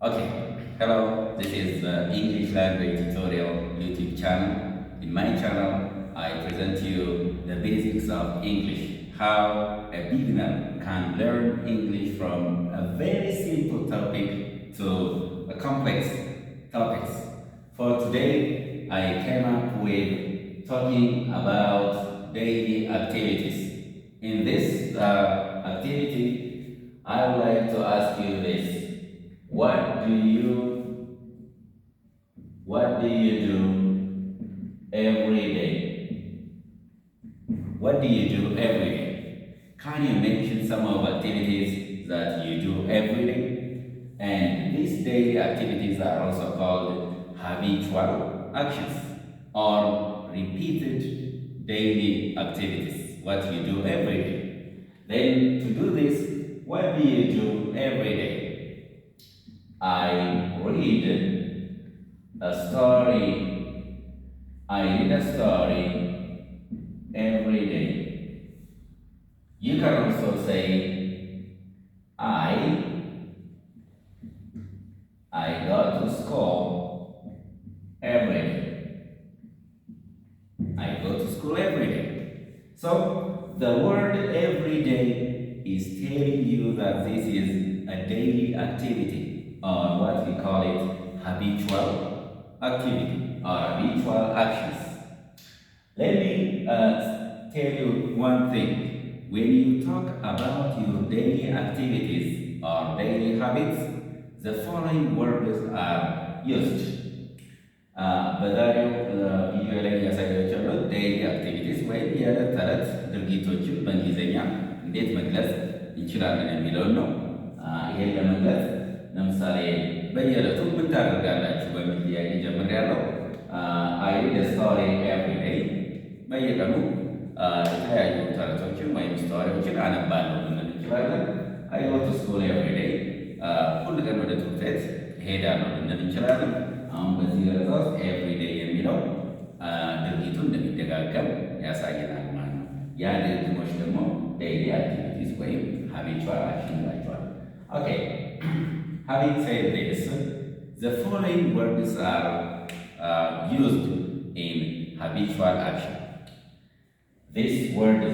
Okay, hello, this is the English language tutorial YouTube channel. In my channel, I present to you the basics of English, how a beginner can learn English from a very simple topic to a complex topics. For today, I came up with talking about daily activities. In this activity, I would like to ask you this. What do you what do you do every day? What do you do every day? Can you mention some of activities that you do every day? And these daily activities are also called habitual actions or repeated daily activities. What you do every day. Then to do this, what do you do every day? I read a story. I read a story every day. You can also say I I go to school every day. I go to school every day. So the word every day is telling you that this is a daily activity or what we call it habitual activity or habitual actions. Let me tell you one thing. When you talk about your daily activities or daily habits, the following words are used. በዛሬው ቪዲዮ ላይ ያሳያችኋለሁ ዴይሊ አክቲቪቲስ ወይም የዕለት ተዕለት ድርጊቶችን በእንግሊዝኛ እንዴት መግለጽ እንችላለን የሚለውን ነው። ይሄን ለመግለጽ ለምሳሌ በየዕለቱ ምን ታደርጋላችሁ በሚል ጥያቄ ጀምሬያለሁ። አይ ሪድ ኤ ስቶሪ ኤቭሪ ዴይ፣ በየቀኑ የተለያዩ ተረቶችን ወይም ስቶሪዎችን አነባለሁ ልንል እንችላለን። አይ ጎ ቱ ስኩል ኤቭሪ ዴይ፣ ሁል ቀን ወደ ትምህርት ቤት እሄዳለሁ ልንል እንችላለን። አሁን በዚህ ገለጻ ውስጥ ኤቭሪ ዴይ የሚለው ድርጊቱ እንደሚደጋገም ያሳየናል ማለት ነው። ያ ድግግሞች ደግሞ ዴይሊ አክቲቪቲስ ወይም ሃቢቹዋል አክሽን ናቸዋል። ኦኬ having said this, the following words are used in habitual action. These words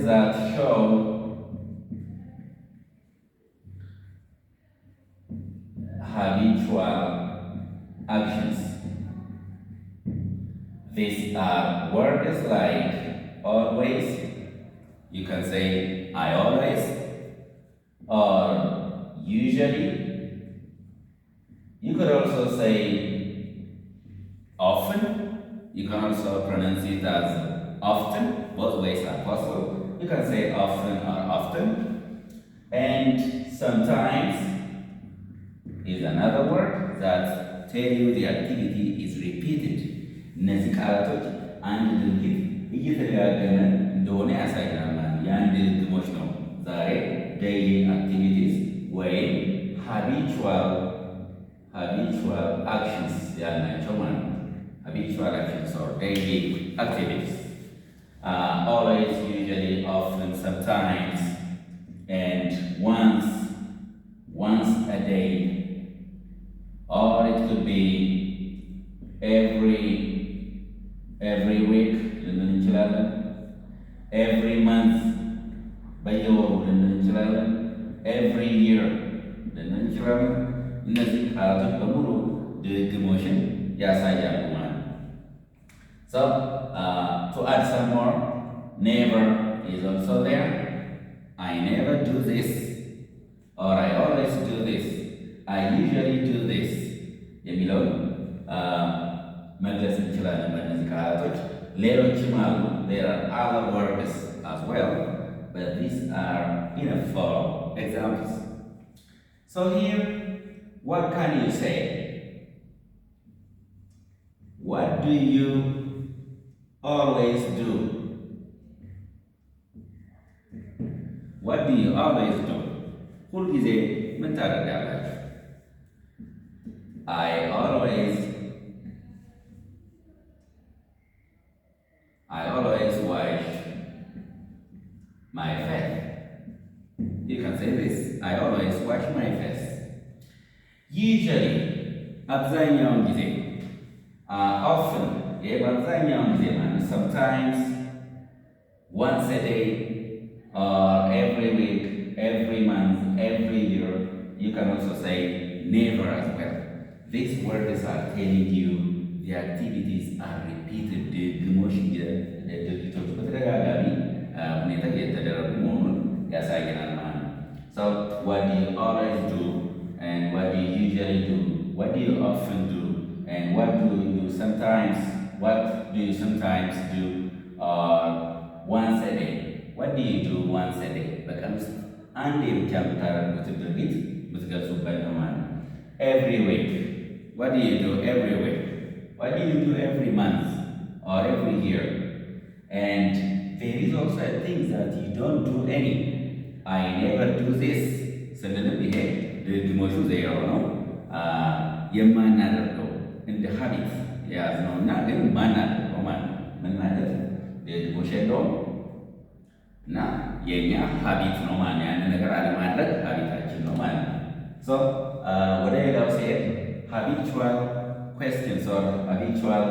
that show habitual actions. These are words like always. You can say I always or usually. You could also say often. You can also pronounce it as often. Both ways are possible. You can say often or often. And sometimes is another word that tell you the activity is repeated. እነዚህ ቃላቶች አንድ ድርጊት እየተደጋገመ እንደሆነ ያሳያል። የአንድ ድግግሞች ነው። ዛሬ ዴይሊ አክቲቪቲስ ወይም habitual actions ያልናቸው ማለት ነው። habitual actions or daily activities. Always, usually, often, sometimes, and once a day. Or it could be every week, every month, every year. እነዚህ ቃላቶች በሙሉ ድግግሞሽን ያሳያሉ ማለት ነው። So to add some more, never is also there. I never do this, or I always do this. I usually do this የሚለውን መግለጽ እንችላለን በእነዚህ ቃላቶች። ሌሎችም አሉ። there are other words as well, but these are enough for examples. So here, what can you say? What do you always do? What do you always do? ሁልጊዜ ምን ታደርጋላችሁ? I always wash my face. You can say this. I always wash my face. Usually, አብዛኛውን ጊዜ often በአብዛኛውን ጊዜ ማለት sometimes, once a day, or every week, every month, every year. You can also say never as well. These words are telling you the activities are repeated. ድግግሞሽ ድርጊቶች በተደጋጋሚ ሁኔታ እየተደረጉ መሆኑን ያሳየናል ማለት ነው። So what do you always do, and what do you usually do? What do you often do, and what do you sometimes? What do you sometimes do once a day? What do you do once a day? በቀን ውስጥ አንዴ ብቻ የምታደርጉትን ድርጊት የምትገልጹበት ነው ማለት ነው። Every week. What do you do every week? What do you do every month or every year? And there is also a thing that you don't do any. I never do this. ስንልም ይሄ ድግግሞሹ ዜሮ ነው። የማናደርገው እንደ ሀቢት የያዝነውና ግን ማናደርገው ማለት ነው። ምን ማለት ድግግሞሽ የለውም እና የኛ ሀቢት ነው ማለት ነው። ያንን ነገር አለማድረግ ሀቢታችን ነው ማለት ነው። ሶ ወደ ሌላው ሲሄድ habitual questions or habitual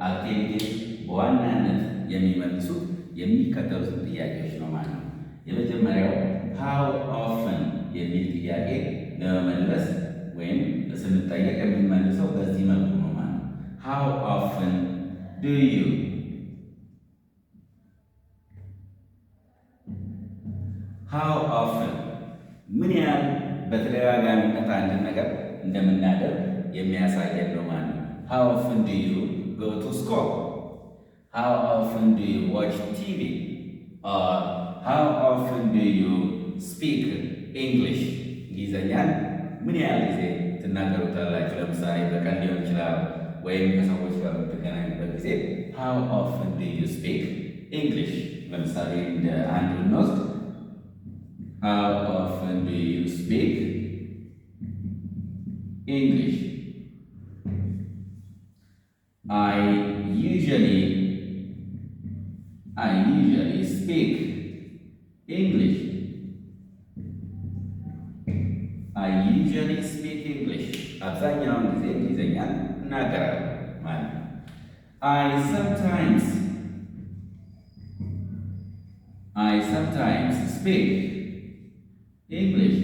activities በዋናነት የሚመልሱት የሚከተሉትን ጥያቄዎች ነው ማለት ነው። የመጀመሪያው how often የሚል ጥያቄ ለመመለስ ወይም ስንጠየቅ የምንመልሰው በዚህ መልኩ ነው ማለት ነው። how often do you? how often ምን ያህል በተደጋጋሚነት አንድን ነገር እንደምናደርግ የሚያሳየን ነው ማለት ነው። how often do you go to school? how often do you watch TV? or how often do you speak English? እንግሊዘኛን ምን ያህል ጊዜ ትናገሩታላችሁ? ለምሳሌ በቀን ሊሆን ይችላል ወይም ከሰዎች ጋር በምትገናኙበት ጊዜ how often do you speak English? ለምሳሌ እንደ አንድ ብንወስድ how often do you speak English? I usually speak English. I usually speak English. አብዛኛውን ጊዜ እንግሊዘኛን እናገራለሁ ማለት ነው። I sometimes speak English.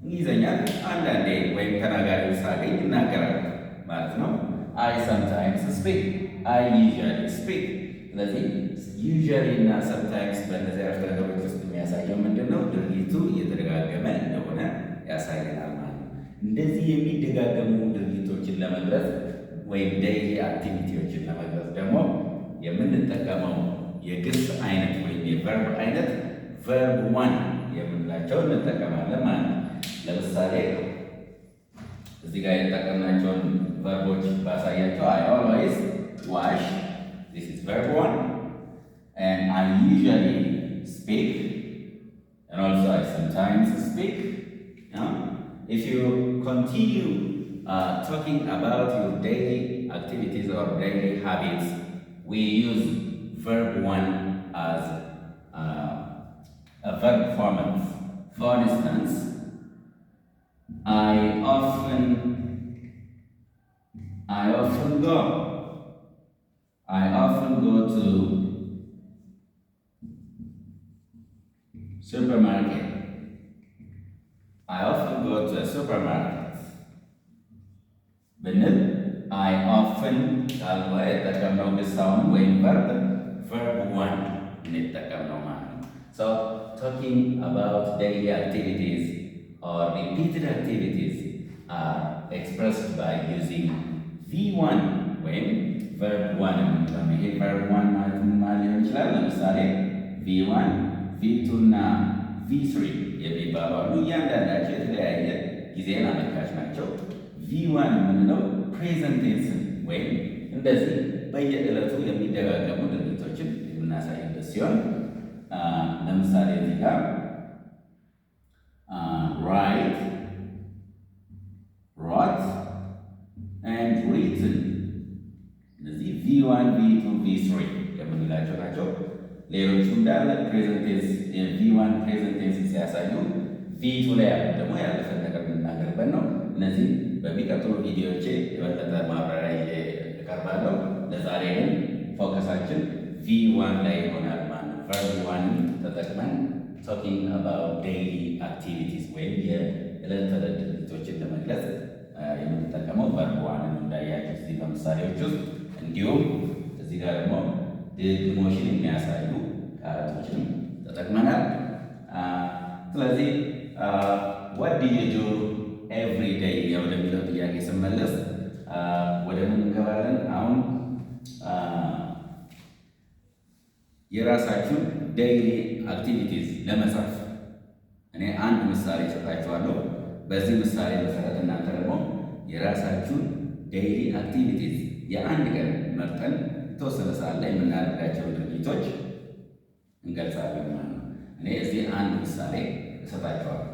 እንግሊዘኛን አንዳንዴ ወይም ተናጋሪው ሳገኝ እናገራለሁ ማለት ነው። I sometimes speak. I usually speak. ስለዚህ usually እና sometimes በእነዚህ አረፍተ ነገሮች ውስጥ የሚያሳየው ምንድን ነው? ድርጊቱ እየተደጋገመ እንደሆነ ያሳየናል ማለት ነው። እንደዚህ የሚደጋገሙ ድርጊቶችን ለመግለጽ ወይም ዴይሊ አክቲቪቲዎችን ለመግለጽ ደግሞ የምንጠቀመው የግስ አይነት ወይም የቨርብ አይነት verb 1 የምንላቸው እንጠቀማለን ማለት ነው። ለምሳሌ እዚህ ጋር የተጠቀምናቸውን ቨርቦች ባሳያቸው I always wash. This is verb 1. And I usually speak. And also I sometimes speak. If you continue talking about your daily activities or daily habits, we use verb 1 as a verb format. For instance, I often go to supermarket. I often go to a supermarket. ብንል I often ካልሆነ የተጠቀምነው ግሳውን ወይም verb 1 እንጠቀምነው ማለት ነው። So talking about daily activities or repeated activities are expressed by using V1 ወይም verb 1 የምንለው ይሄ verb 1 ማለት ምን ማለት ሊሆን ይችላል? ለምሳሌ V1 V2 እና V3 የሚባሉ አሉ። እያንዳንዳቸው የተለያየ ጊዜን አመልካች ናቸው። V1 የምንለው ፕሬዘንት ቴንስን ወይም እንደዚህ በየዕለቱ የሚደጋገሙ ድርጊቶችን የምናሳይበት ሲሆን ለምሳሌ እዚህ ጋር write, wrote and written እነዚህ V1 V2 V3 የምንላቸው ናቸው። ሌሎቹ እንዳለ ፕሬዘንት ቴንስ ቪ1 ፕሬዘንት ቴንስ ሲያሳዩ ቪ2 ላይ ያሉ ደግሞ ያለፈን ነገር የምናገርበት ነው። እነዚህ በሚቀጥሉ ቪዲዮዎቼ የበለጠ ማብራሪያ እቀርባለሁ። ለዛሬ ግን ፎከሳችን ቪ1 ላይ ይሆናል ማለት ነው። ቨርብ ዋን ተጠቅመን ቶኪንግ አባውት ዴይሊ አክቲቪቲስ ወይም የዕለት ተዕለት ድርጊቶችን ለመግለጽ የምንጠቀመው ቨርብ ዋንን እንዳያችሁ እዚህ በምሳሌዎች ውስጥ እንዲሁም እዚህ ጋር ደግሞ ድግግሞሽን የሚያሳዩ ቃላቶችን ተጠቅመናል። ስለዚህ what do you do every day ወደሚለው ጥያቄ ስመለስ ወደ ምን እንገባለን? አሁን የራሳችሁን ዴይሊ አክቲቪቲዝ ለመጻፍ እኔ አንድ ምሳሌ እሰጣችኋለሁ። በዚህ ምሳሌ መሰረት እናንተ ደግሞ የራሳችሁን ዴይሊ አክቲቪቲዝ የአንድ ቀን መርጠን የተወሰነ ሰዓት ላይ የምናደርጋቸው ድርጊቶች እንገልጻለን ማለት ነው። እኔ እዚህ አንድ ምሳሌ እሰጣችኋለሁ።